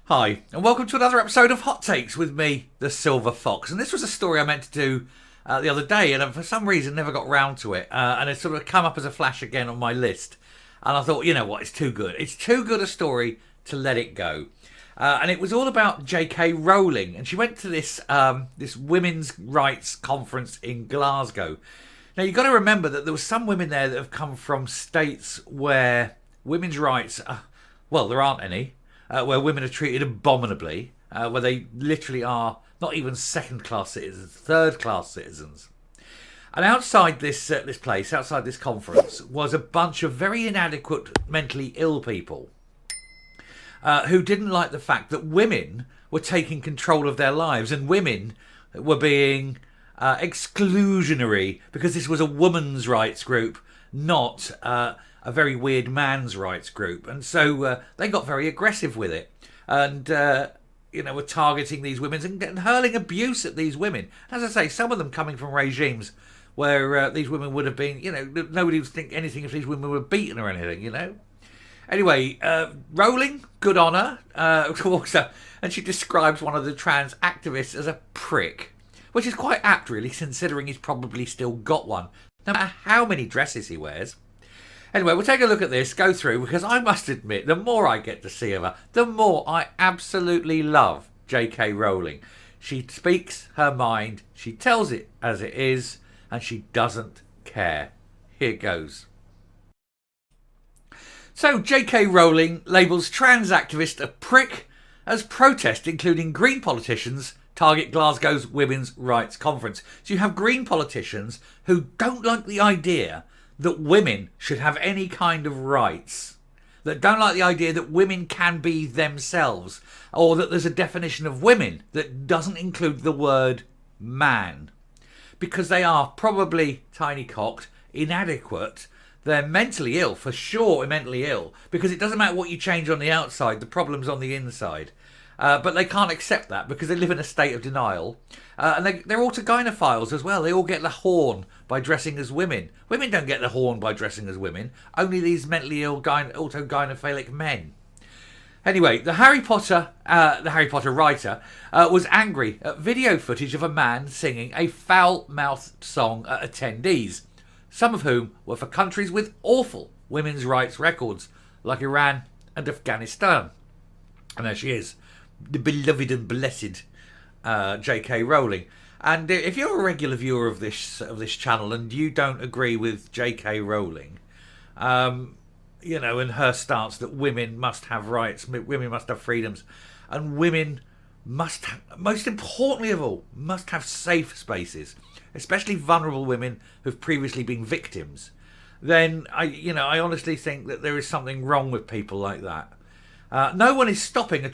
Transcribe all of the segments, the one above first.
Hi, and welcome to another episode of Hot Takes with me, the Silver Fox. And this was a story I meant to do the other day, and for some reason never got round to it. And it sort of come up as a flash again on my list. And I thought, you know what, it's too good. It's too good a story to let it go. And it was all about J.K. Rowling, and she went to this this women's rights conference in Glasgow. Now you've got to remember that there were some women there that have come from states where women's rights, well, there aren't any. Where women are treated abominably, where they literally are not even second-class citizens, third-class citizens. And outside this place, outside this conference, was a bunch of very inadequate, mentally ill people who didn't like the fact that women were taking control of their lives and women were being exclusionary because this was a woman's rights group, not a very weird man's rights group. And so they got very aggressive with it and, were targeting these women and hurling abuse at these women. As I say, some of them coming from regimes where these women would have been, nobody would think anything if these women were beaten or anything, Anyway, Rowling, good on her, walks up and she describes one of the trans activists as a prick, which is quite apt, really, considering he's probably still got one, no matter how many dresses he wears. Anyway, we'll take a look at this, go through, because I must admit, the more I get to see of her, the more I absolutely love J.K. Rowling. She speaks her mind, she tells it as it is, and she doesn't care. Here goes. So, J.K. Rowling labels trans activist a prick as protest, including Green politicians, target Glasgow's Women's Rights Conference. So you have Green politicians who don't like the idea that women should have any kind of rights, that don't like the idea that women can be themselves, or that there's a definition of women that doesn't include the word man, because they are probably tiny-cocked, inadequate, they're mentally ill, for sure mentally ill, because it doesn't matter what you change on the outside, the problem's on the inside. But they can't accept that because they live in a state of denial. And they're autogynephiles as well. They all get the horn by dressing as women. Women don't get the horn by dressing as women. Only these mentally ill autogynephilic men. Anyway, the Harry Potter writer was angry at video footage of a man singing a foul-mouthed song at attendees, some of whom were for countries with awful women's rights records, like Iran and Afghanistan. And there she is, the beloved and blessed J.K. Rowling. And if you're a regular viewer of this channel and you don't agree with J.K. Rowling, and her stance that women must have rights, women must have freedoms, and women must, most importantly of all, must have safe spaces, especially vulnerable women who've previously been victims, then I honestly think that there is something wrong with people like that. No one is stopping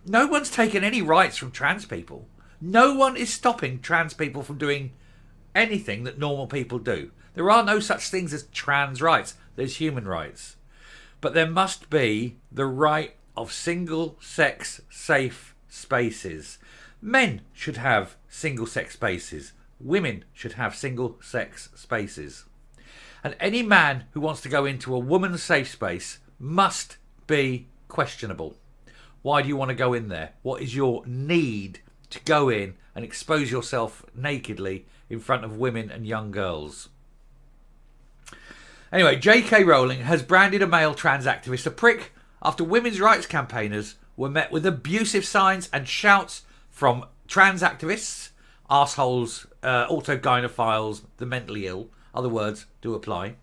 no one's taken any rights from trans people. No one is stopping trans people from doing anything that normal people do. There are no such things as trans rights. There's human rights. But there must be the right of single-sex safe spaces. Men should have single-sex spaces. Women should have single-sex spaces. And any man who wants to go into a woman's safe space must be questionable. Why do you want to go in there? What is your need to go in and expose yourself nakedly in front of women and young girls? Anyway, J.K. Rowling has branded a male trans activist a prick after women's rights campaigners were met with abusive signs and shouts from trans activists, arseholes, autogynephiles, the mentally ill, other words do apply,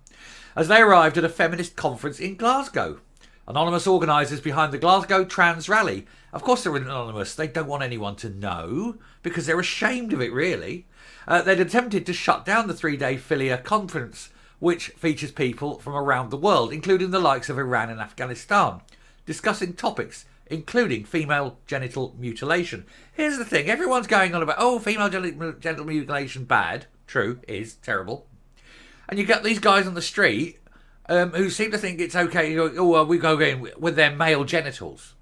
as they arrived at a feminist conference in Glasgow. Anonymous organisers behind the Glasgow Trans Rally. Of course they're anonymous. They don't want anyone to know because they're ashamed of it, really. They'd attempted to shut down the 3-day Philia conference, which features people from around the world, including the likes of Iran and Afghanistan, discussing topics including female genital mutilation. Here's the thing. Everyone's going on about, female genital mutilation bad. True, is terrible. And you get these guys on the street who seem to think it's okay. We go in with their male genitals,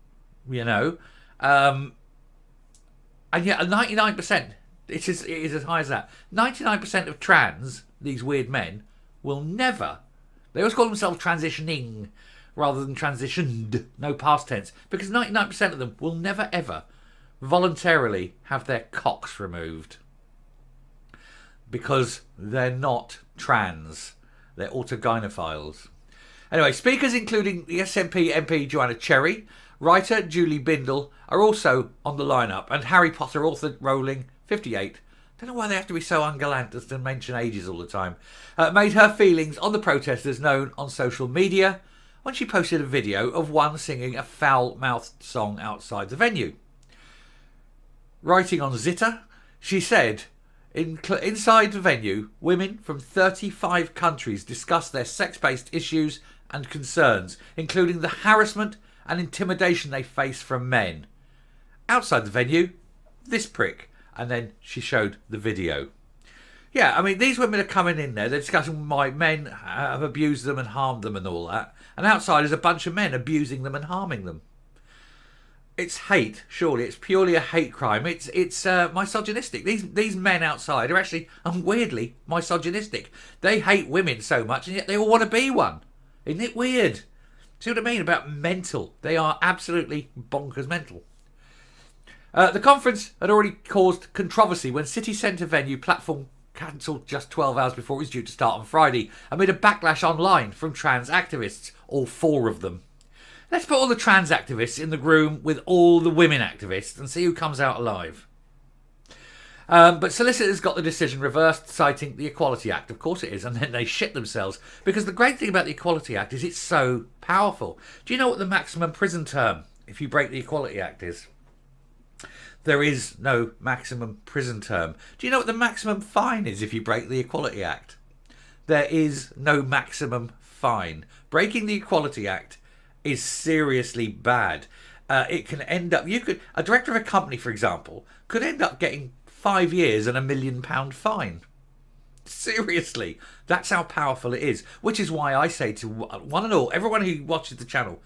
and yet 99%, it is as high as that. 99% of trans, these weird men, will never. They always call themselves transitioning, rather than transitioned, no past tense, because 99% of them will never ever voluntarily have their cocks removed because they're not trans. They're autogynephiles. Anyway, speakers including the SNP MP Joanna Cherry, writer Julie Bindel are also on the lineup, and Harry Potter author Rowling, 58, don't know why they have to be so ungallant as to mention ages all the time, made her feelings on the protesters known on social media when she posted a video of one singing a foul-mouthed song outside the venue. Writing on Zitter, she said, inside the venue, women from 35 countries discussed their sex-based issues and concerns, including the harassment and intimidation they face from men. Outside the venue, this prick. And then she showed the video. Yeah, I mean, these women are coming in there. They're discussing why men have abused them and harmed them and all that. And outside is a bunch of men abusing them and harming them. It's hate, surely. It's purely a hate crime. It's misogynistic. These men outside are actually, weirdly, misogynistic. They hate women so much, and yet they all want to be one. Isn't it weird? See what I mean about mental? They are absolutely bonkers mental. The conference had already caused controversy when city centre venue platform cancelled just 12 hours before it was due to start on Friday, amid a backlash online from trans activists, all 4 of them. Let's put all the trans activists in the room with all the women activists and see who comes out alive. But solicitors got the decision reversed, citing the Equality Act. Of course it is, and then they shit themselves. Because the great thing about the Equality Act is it's so powerful. Do you know what the maximum prison term, if you break the Equality Act, is? There is no maximum prison term. Do you know what the maximum fine is if you break the Equality Act? There is no maximum fine. Breaking the Equality Act is seriously bad. It can end up... a director of a company, for example, could end up getting 5 years and £1 million fine. Seriously. That's how powerful it is. Which is why I say to one and all, everyone who watches the channel,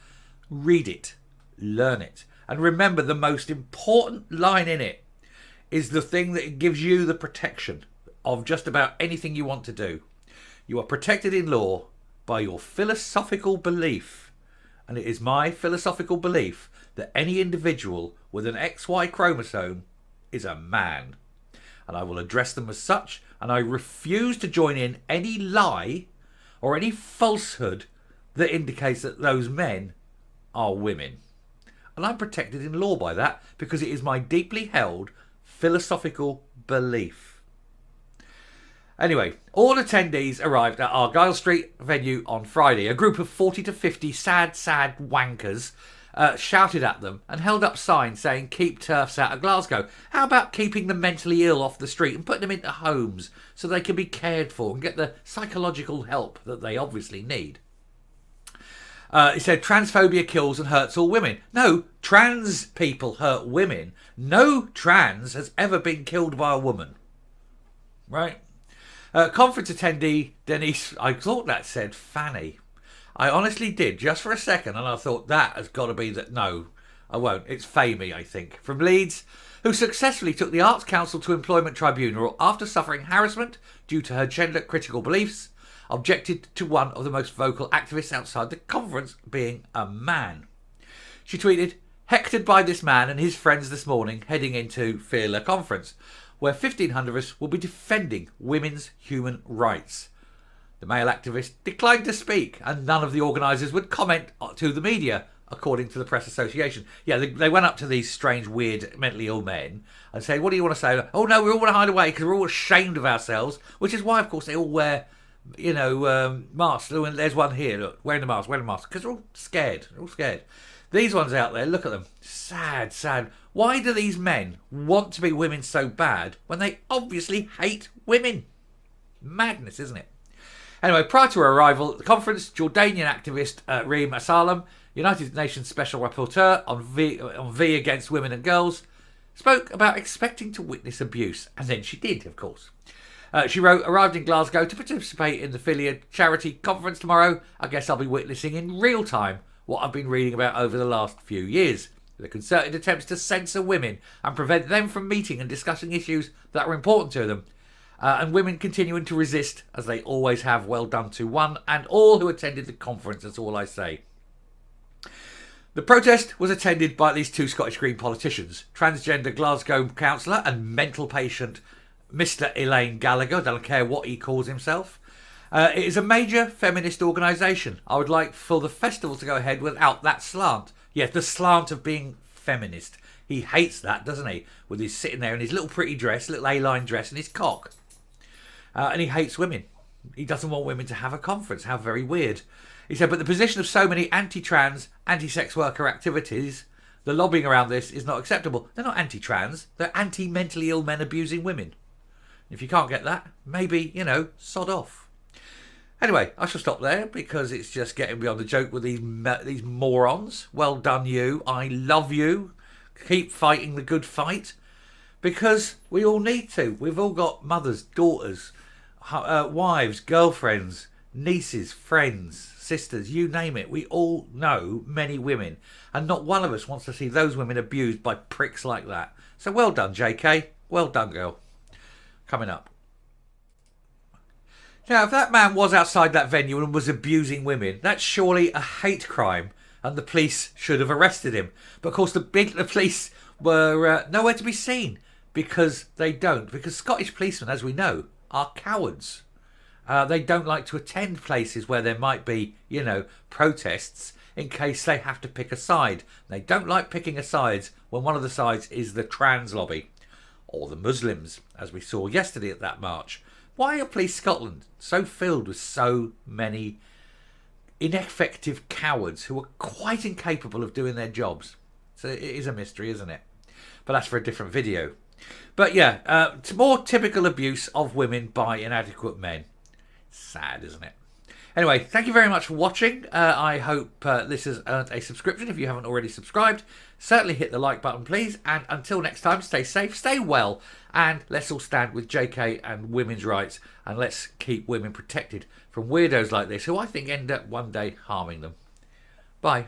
read it. Learn it. And remember, the most important line in it is the thing that gives you the protection of just about anything you want to do. You are protected in law by your philosophical belief. And it is my philosophical belief that any individual with an XY chromosome is a man. And I will address them as such, and I refuse to join in any lie or any falsehood that indicates that those men are women. And I'm protected in law by that because it is my deeply held philosophical belief. Anyway, all attendees arrived at Argyle Street venue on Friday. A group of 40 to 50 sad wankers shouted at them and held up signs saying, "Keep TERFs out of Glasgow." How about keeping the mentally ill off the street and putting them into homes so they can be cared for and get the psychological help that they obviously need? He said transphobia kills and hurts all women. No, trans people hurt women. No trans has ever been killed by a woman. Right? Conference attendee Denise, I thought that said Fanny. I honestly did, just for a second, and I thought that has got to be that. No, I won't. It's Famey, I think, from Leeds, who successfully took the Arts Council to Employment Tribunal after suffering harassment due to her gender-critical beliefs, objected to one of the most vocal activists outside the conference being a man. She tweeted, "Hectored by this man and his friends this morning heading into Fearla Conference, where 1,500 of us will be defending women's human rights." The male activist declined to speak, and none of the organisers would comment to the media, according to the Press Association. Yeah, they went up to these strange, weird, mentally ill men and said, "What do you want to say?" "Oh no, we all want to hide away because we're all ashamed of ourselves," which is why, of course, they all wear, masks. And there's one here, look, wearing the mask, because they're all scared. They're all scared. These ones out there, look at them. Sad. Why do these men want to be women so bad when they obviously hate women? Madness, isn't it? Anyway, prior to her arrival at the conference, Jordanian activist Reem Asalam, United Nations Special Rapporteur on V against women and girls, spoke about expecting to witness abuse. And then she did, of course. She wrote, "Arrived in Glasgow to participate in the Philia charity conference tomorrow. I guess I'll be witnessing in real time what I've been reading about over the last few years. The concerted attempts to censor women and prevent them from meeting and discussing issues that are important to them. And women continuing to resist, as they always have. Well done to one and all who attended the conference, that's all I say." The protest was attended by at least 2 Scottish Green politicians, transgender Glasgow councillor and mental patient Mr. Elaine Gallagher, don't care what he calls himself. It is a major feminist organisation. I would like for the festival to go ahead without that slant. Yes, the slant of being feminist. He hates that, doesn't he? With his sitting there in his little pretty dress, little A-line dress and his cock. And he hates women. He doesn't want women to have a conference. How very weird. He said, but the position of so many anti-trans, anti-sex worker activities, the lobbying around this is not acceptable. They're not anti-trans. They're anti-mentally ill men abusing women. If you can't get that, maybe, sod off. Anyway, I shall stop there because it's just getting beyond the joke with these morons. Well done, you. I love you. Keep fighting the good fight because we all need to. We've all got mothers, daughters, wives, girlfriends, nieces, friends, sisters, you name it. We all know many women, and not one of us wants to see those women abused by pricks like that. So well done, JK. Well done, girl. Coming up. Now, if that man was outside that venue and was abusing women, that's surely a hate crime, and the police should have arrested him. But of course, the police were nowhere to be seen because they don't. Because Scottish policemen, as we know, are cowards. They don't like to attend places where there might be, protests in case they have to pick a side. They don't like picking a side when one of the sides is the trans lobby or the Muslims, as we saw yesterday at that march. Why are Police Scotland so filled with so many ineffective cowards who are quite incapable of doing their jobs? So it is a mystery, isn't it? But that's for a different video. But yeah, more typical abuse of women by inadequate men. Sad, isn't it? Anyway, thank you very much for watching. I hope this has earned a subscription. If you haven't already subscribed, certainly hit the like button, please. And until next time, stay safe, stay well, and let's all stand with JK and women's rights, and let's keep women protected from weirdos like this, who I think end up one day harming them. Bye.